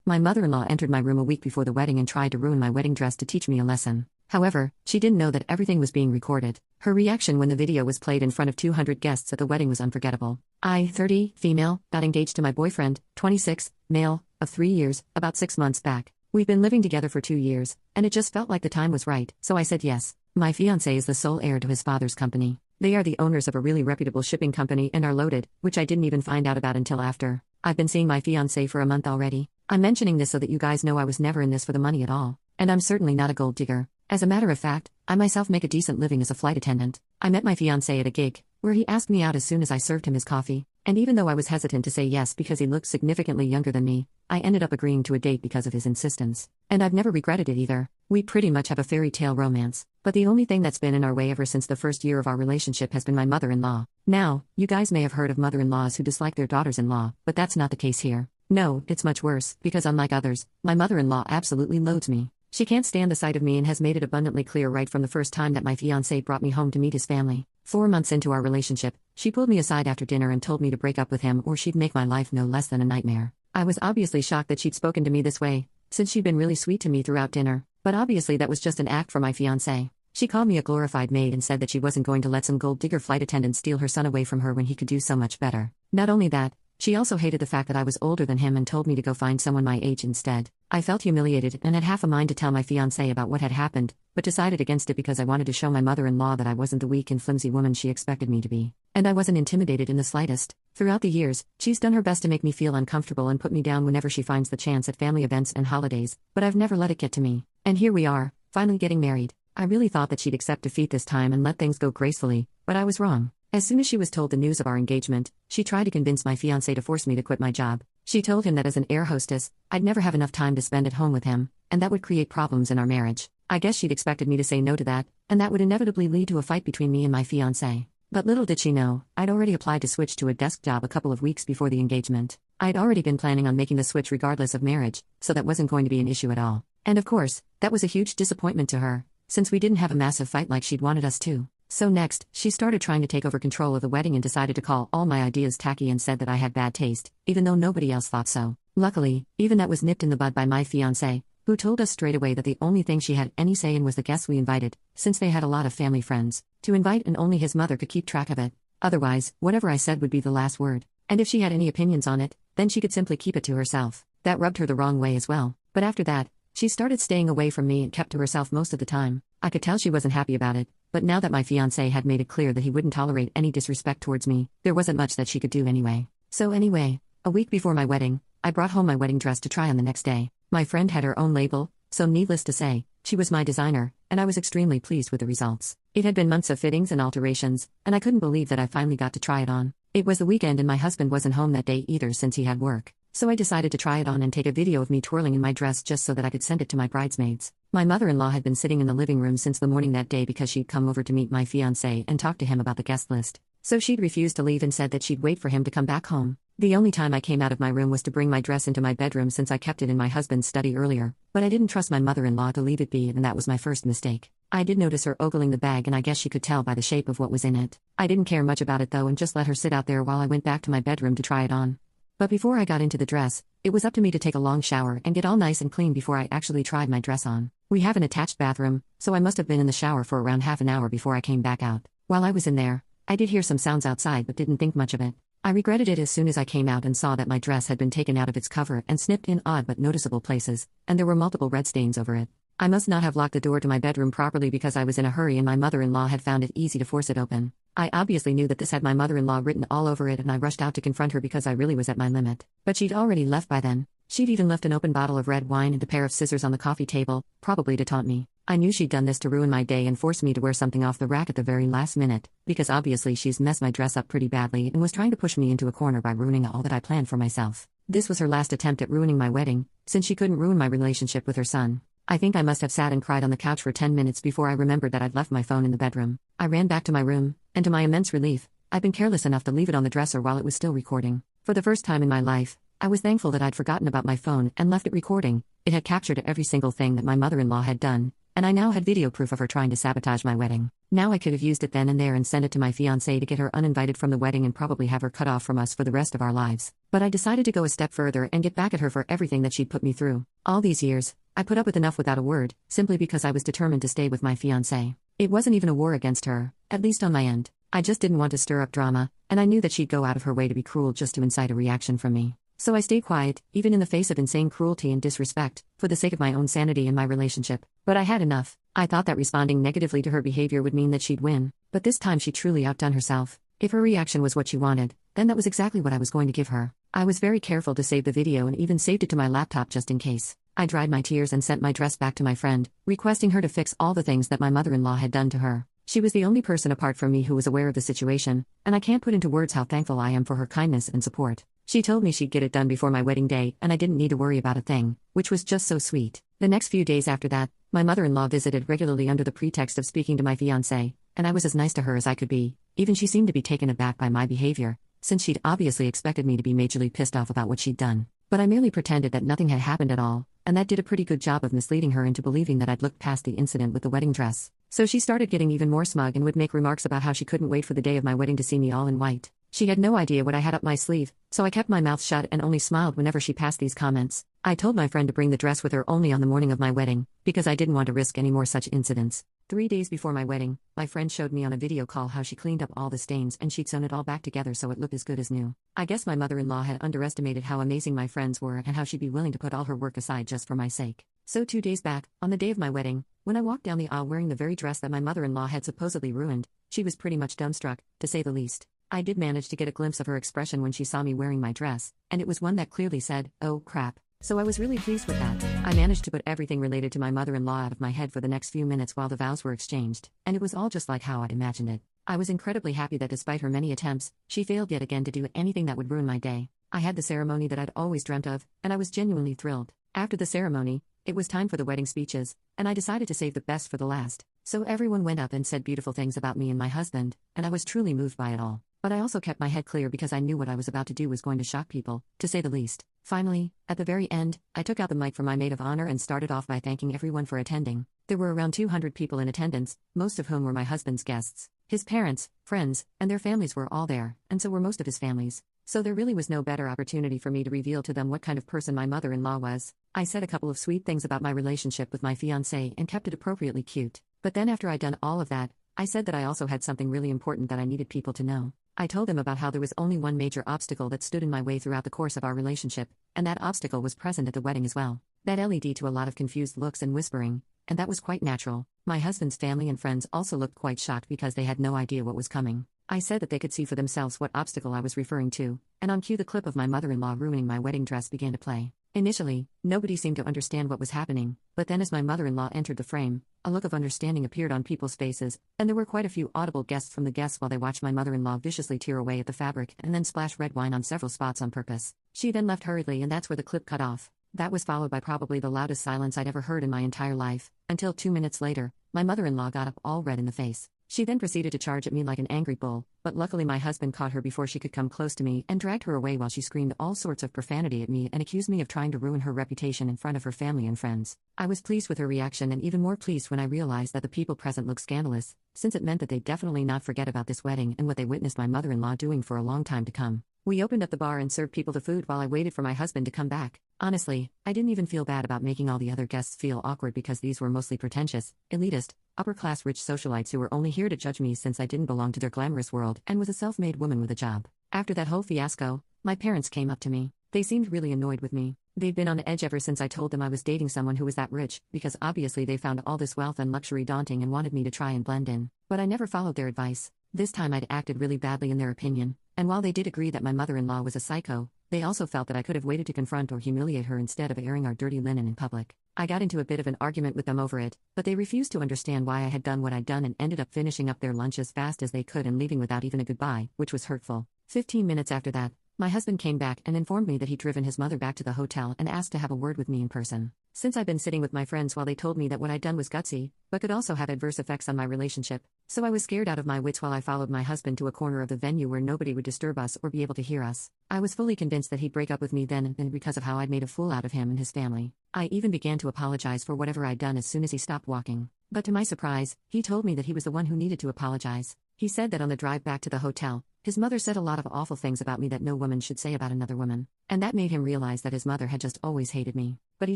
My mother-in-law entered my room a week before the wedding and tried to ruin my wedding dress to teach me a lesson. However, she didn't know that everything was being recorded. Her reaction when the video was played in front of 200 guests at the wedding was unforgettable. I, 30, female, got engaged to my boyfriend, 26, male, of 3 years, about 6 months back. We've been living together for 2 years, and it just felt like the time was right, so I said yes. My fiancé is the sole heir to his father's company. They are the owners of a really reputable shipping company and are loaded, which I didn't even find out about until after. I've been seeing my fiancé for a month already. I'm mentioning this so that you guys know I was never in this for the money at all, and I'm certainly not a gold digger. As a matter of fact, I myself make a decent living as a flight attendant. I met my fiancé at a gig, where he asked me out as soon as I served him his coffee, and even though I was hesitant to say yes because he looked significantly younger than me, I ended up agreeing to a date because of his insistence. And I've never regretted it either. We pretty much have a fairy tale romance, but the only thing that's been in our way ever since the first year of our relationship has been my mother-in-law. Now, you guys may have heard of mother-in-laws who dislike their daughters-in-law, but that's not the case here. No, it's much worse, because unlike others, my mother-in-law absolutely loathes me. She can't stand the sight of me and has made it abundantly clear right from the first time that my fiancé brought me home to meet his family. 4 months into our relationship, she pulled me aside after dinner and told me to break up with him or she'd make my life no less than a nightmare. I was obviously shocked that she'd spoken to me this way, since she'd been really sweet to me throughout dinner, but obviously that was just an act for my fiancé. She called me a glorified maid and said that she wasn't going to let some gold digger flight attendant steal her son away from her when he could do so much better. Not only that, she also hated the fact that I was older than him and told me to go find someone my age instead. I felt humiliated and had half a mind to tell my fiancé about what had happened, but decided against it because I wanted to show my mother-in-law that I wasn't the weak and flimsy woman she expected me to be. And I wasn't intimidated in the slightest. Throughout the years, she's done her best to make me feel uncomfortable and put me down whenever she finds the chance at family events and holidays, but I've never let it get to me. And here we are, finally getting married. I really thought that she'd accept defeat this time and let things go gracefully, but I was wrong. As soon as she was told the news of our engagement, she tried to convince my fiancé to force me to quit my job. She told him that as an air hostess, I'd never have enough time to spend at home with him, and that would create problems in our marriage. I guess she'd expected me to say no to that, and that would inevitably lead to a fight between me and my fiancé. But little did she know, I'd already applied to switch to a desk job a couple of weeks before the engagement. I'd already been planning on making the switch regardless of marriage, so that wasn't going to be an issue at all. And of course, that was a huge disappointment to her, since we didn't have a massive fight like she'd wanted us to. So next, she started trying to take over control of the wedding and decided to call all my ideas tacky and said that I had bad taste, even though nobody else thought so. Luckily, even that was nipped in the bud by my fiancé, who told us straight away that the only thing she had any say in was the guests we invited, since they had a lot of family friends to invite and only his mother could keep track of it. Otherwise, whatever I said would be the last word, and if she had any opinions on it, then she could simply keep it to herself. That rubbed her the wrong way as well, but after that, she started staying away from me and kept to herself most of the time. I could tell she wasn't happy about it, but now that my fiancé had made it clear that he wouldn't tolerate any disrespect towards me, there wasn't much that she could do anyway. So anyway, a week before my wedding, I brought home my wedding dress to try on the next day. My friend had her own label, so needless to say, she was my designer, and I was extremely pleased with the results. It had been months of fittings and alterations, and I couldn't believe that I finally got to try it on. It was the weekend and my husband wasn't home that day either since he had work. So I decided to try it on and take a video of me twirling in my dress just so that I could send it to my bridesmaids. My mother-in-law had been sitting in the living room since the morning that day because she'd come over to meet my fiancé and talk to him about the guest list. So she'd refused to leave and said that she'd wait for him to come back home. The only time I came out of my room was to bring my dress into my bedroom since I kept it in my husband's study earlier, but I didn't trust my mother-in-law to leave it be, and that was my first mistake. I did notice her ogling the bag and I guess she could tell by the shape of what was in it. I didn't care much about it though and just let her sit out there while I went back to my bedroom to try it on. But before I got into the dress, it was up to me to take a long shower and get all nice and clean before I actually tried my dress on. We have an attached bathroom, so I must have been in the shower for around half an hour before I came back out. While I was in there, I did hear some sounds outside but didn't think much of it. I regretted it as soon as I came out and saw that my dress had been taken out of its cover and snipped in odd but noticeable places, and there were multiple red stains over it. I must not have locked the door to my bedroom properly because I was in a hurry and my mother-in-law had found it easy to force it open. I obviously knew that this had my mother-in-law written all over it and I rushed out to confront her because I really was at my limit. But she'd already left by then. She'd even left an open bottle of red wine and a pair of scissors on the coffee table, probably to taunt me. I knew she'd done this to ruin my day and force me to wear something off the rack at the very last minute, because obviously she's messed my dress up pretty badly and was trying to push me into a corner by ruining all that I planned for myself. This was her last attempt at ruining my wedding, since she couldn't ruin my relationship with her son. I think I must have sat and cried on the couch for 10 minutes before I remembered that I'd left my phone in the bedroom. I ran back to my room, and to my immense relief, I'd been careless enough to leave it on the dresser while it was still recording. For the first time in my life, I was thankful that I'd forgotten about my phone and left it recording. It had captured every single thing that my mother-in-law had done, and I now had video proof of her trying to sabotage my wedding. Now I could have used it then and there and sent it to my fiancé to get her uninvited from the wedding and probably have her cut off from us for the rest of our lives. But I decided to go a step further and get back at her for everything that she'd put me through. All these years, I put up with enough without a word, simply because I was determined to stay with my fiancé. It wasn't even a war against her, at least on my end. I just didn't want to stir up drama, and I knew that she'd go out of her way to be cruel just to incite a reaction from me. So I stayed quiet, even in the face of insane cruelty and disrespect, for the sake of my own sanity and my relationship. But I had enough. I thought that responding negatively to her behavior would mean that she'd win, but this time she truly outdone herself. If her reaction was what she wanted, then that was exactly what I was going to give her. I was very careful to save the video and even saved it to my laptop just in case. I dried my tears and sent my dress back to my friend, requesting her to fix all the things that my mother-in-law had done to her. She was the only person apart from me who was aware of the situation, and I can't put into words how thankful I am for her kindness and support. She told me she'd get it done before my wedding day, and I didn't need to worry about a thing, which was just so sweet. The next few days after that, my mother-in-law visited regularly under the pretext of speaking to my fiancé, and I was as nice to her as I could be. Even she seemed to be taken aback by my behavior, since she'd obviously expected me to be majorly pissed off about what she'd done. But I merely pretended that nothing had happened at all, and that did a pretty good job of misleading her into believing that I'd looked past the incident with the wedding dress. So she started getting even more smug and would make remarks about how she couldn't wait for the day of my wedding to see me all in white. She had no idea what I had up my sleeve, so I kept my mouth shut and only smiled whenever she passed these comments. I told my friend to bring the dress with her only on the morning of my wedding, because I didn't want to risk any more such incidents. 3 days before my wedding, my friend showed me on a video call how she cleaned up all the stains and she'd sewn it all back together so it looked as good as new. I guess my mother-in-law had underestimated how amazing my friends were and how she'd be willing to put all her work aside just for my sake. So 2 days back, on the day of my wedding, when I walked down the aisle wearing the very dress that my mother-in-law had supposedly ruined, she was pretty much dumbstruck, to say the least. I did manage to get a glimpse of her expression when she saw me wearing my dress, and it was one that clearly said, "Oh crap." So I was really pleased with that. I managed to put everything related to my mother-in-law out of my head for the next few minutes while the vows were exchanged, and it was all just like how I'd imagined it. I was incredibly happy that despite her many attempts, she failed yet again to do anything that would ruin my day. I had the ceremony that I'd always dreamt of, and I was genuinely thrilled. After the ceremony, it was time for the wedding speeches, and I decided to save the best for the last. So everyone went up and said beautiful things about me and my husband, and I was truly moved by it all. But I also kept my head clear because I knew what I was about to do was going to shock people, to say the least. Finally, at the very end, I took out the mic for my maid of honor and started off by thanking everyone for attending. There were around 200 people in attendance, most of whom were my husband's guests. His parents, friends, and their families were all there, and so were most of his families. So there really was no better opportunity for me to reveal to them what kind of person my mother-in-law was. I said a couple of sweet things about my relationship with my fiancé and kept it appropriately cute. But then after I'd done all of that, I said that I also had something really important that I needed people to know. I told them about how there was only one major obstacle that stood in my way throughout the course of our relationship, and that obstacle was present at the wedding as well. That led to a lot of confused looks and whispering, and that was quite natural. My husband's family and friends also looked quite shocked because they had no idea what was coming. I said that they could see for themselves what obstacle I was referring to, and on cue the clip of my mother-in-law ruining my wedding dress began to play. Initially, nobody seemed to understand what was happening, but then as my mother-in-law entered the frame, a look of understanding appeared on people's faces, and there were quite a few audible guests from the guests while they watched my mother-in-law viciously tear away at the fabric and then splash red wine on several spots on purpose. She then left hurriedly and that's where the clip cut off. That was followed by probably the loudest silence I'd ever heard in my entire life, until 2 minutes later, my mother-in-law got up all red in the face. She then proceeded to charge at me like an angry bull, but luckily my husband caught her before she could come close to me and dragged her away while she screamed all sorts of profanity at me and accused me of trying to ruin her reputation in front of her family and friends. I was pleased with her reaction and even more pleased when I realized that the people present looked scandalous, since it meant that they'd definitely not forget about this wedding and what they witnessed my mother-in-law doing for a long time to come. We opened up the bar and served people the food while I waited for my husband to come back. Honestly, I didn't even feel bad about making all the other guests feel awkward because these were mostly pretentious, elitist, upper-class rich socialites who were only here to judge me since I didn't belong to their glamorous world and was a self-made woman with a job. After that whole fiasco, my parents came up to me. They seemed really annoyed with me. They'd been on edge ever since I told them I was dating someone who was that rich, because obviously they found all this wealth and luxury daunting and wanted me to try and blend in. But I never followed their advice. This time I'd acted really badly in their opinion, and while they did agree that my mother-in-law was a psycho, they also felt that I could have waited to confront or humiliate her instead of airing our dirty linen in public. I got into a bit of an argument with them over it, but they refused to understand why I had done what I'd done and ended up finishing up their lunch as fast as they could and leaving without even a goodbye, which was hurtful. 15 minutes after that, my husband came back and informed me that he'd driven his mother back to the hotel and asked to have a word with me in person. Since I'd been sitting with my friends while they told me that what I'd done was gutsy, but could also have adverse effects on my relationship, so I was scared out of my wits while I followed my husband to a corner of the venue where nobody would disturb us or be able to hear us. I was fully convinced that he'd break up with me then and then because of how I'd made a fool out of him and his family. I even began to apologize for whatever I'd done as soon as he stopped walking. But to my surprise, he told me that he was the one who needed to apologize. He said that on the drive back to the hotel, his mother said a lot of awful things about me that no woman should say about another woman, and that made him realize that his mother had just always hated me. But he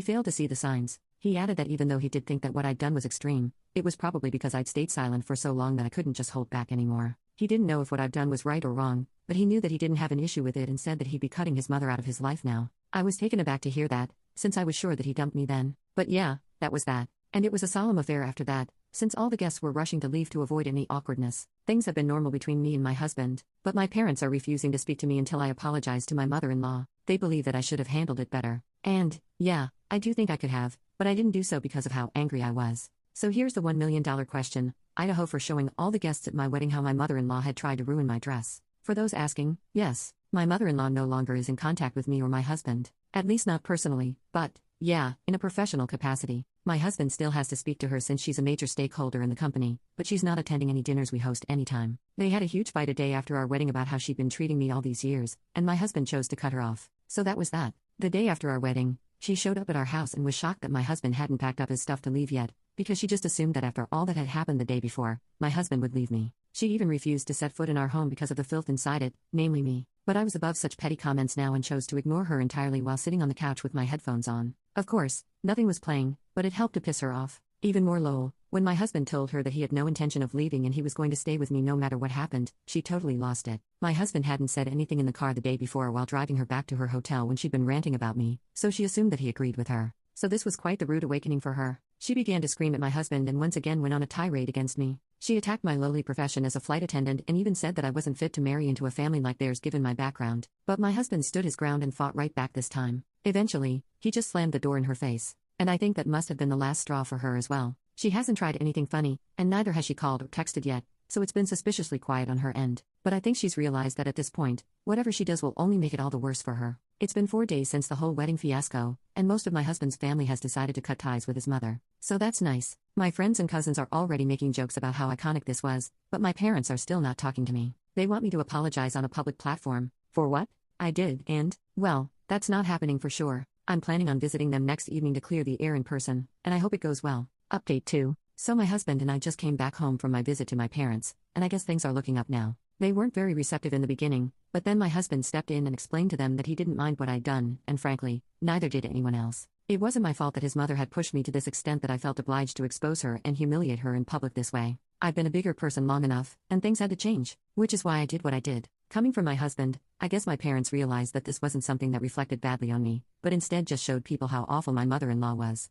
failed to see the signs. He added that even though he did think that what I'd done was extreme, it was probably because I'd stayed silent for so long that I couldn't just hold back anymore. He didn't know if what I'd done was right or wrong, but he knew that he didn't have an issue with it and said that he'd be cutting his mother out of his life now. I was taken aback to hear that, since I was sure that he dumped me then. But yeah, that was that. And it was a solemn affair after that, since all the guests were rushing to leave to avoid any awkwardness. Things have been normal between me and my husband, but my parents are refusing to speak to me until I apologize to my mother-in-law. They believe that I should have handled it better. And, yeah, I do think I could have, but I didn't do so because of how angry I was. So here's the $1 million question, Idaho, for showing all the guests at my wedding how my mother-in-law had tried to ruin my dress. For those asking, yes, my mother-in-law no longer is in contact with me or my husband. At least not personally, but, yeah, in a professional capacity. My husband still has to speak to her since she's a major stakeholder in the company, but she's not attending any dinners we host anytime. They had a huge fight a day after our wedding about how she'd been treating me all these years, and my husband chose to cut her off. So that was that. The day after our wedding, she showed up at our house and was shocked that my husband hadn't packed up his stuff to leave yet, because she just assumed that after all that had happened the day before, my husband would leave me. She even refused to set foot in our home because of the filth inside it, namely me. But I was above such petty comments now and chose to ignore her entirely while sitting on the couch with my headphones on. Of course, nothing was playing, but it helped to piss her off. Even more lol, when my husband told her that he had no intention of leaving and he was going to stay with me no matter what happened, she totally lost it. My husband hadn't said anything in the car the day before while driving her back to her hotel when she'd been ranting about me, so she assumed that he agreed with her. So this was quite the rude awakening for her. She began to scream at my husband and once again went on a tirade against me. She attacked my lowly profession as a flight attendant and even said that I wasn't fit to marry into a family like theirs given my background. But my husband stood his ground and fought right back this time. Eventually, he just slammed the door in her face. And I think that must have been the last straw for her as well. She hasn't tried anything funny, and neither has she called or texted yet, so it's been suspiciously quiet on her end. But I think she's realized that at this point, whatever she does will only make it all the worse for her. It's been 4 days since the whole wedding fiasco, and most of my husband's family has decided to cut ties with his mother. So that's nice. My friends and cousins are already making jokes about how iconic this was, but my parents are still not talking to me. They want me to apologize on a public platform. For what? I did, and, well, that's not happening for sure. I'm planning on visiting them next evening to clear the air in person, and I hope it goes well. Update 2. So my husband and I just came back home from my visit to my parents, and I guess things are looking up now. They weren't very receptive in the beginning, but then my husband stepped in and explained to them that he didn't mind what I'd done, and frankly, neither did anyone else. It wasn't my fault that his mother had pushed me to this extent that I felt obliged to expose her and humiliate her in public this way. I've been a bigger person long enough, and things had to change, which is why I did what I did. Coming from my husband, I guess my parents realized that this wasn't something that reflected badly on me, but instead just showed people how awful my mother-in-law was.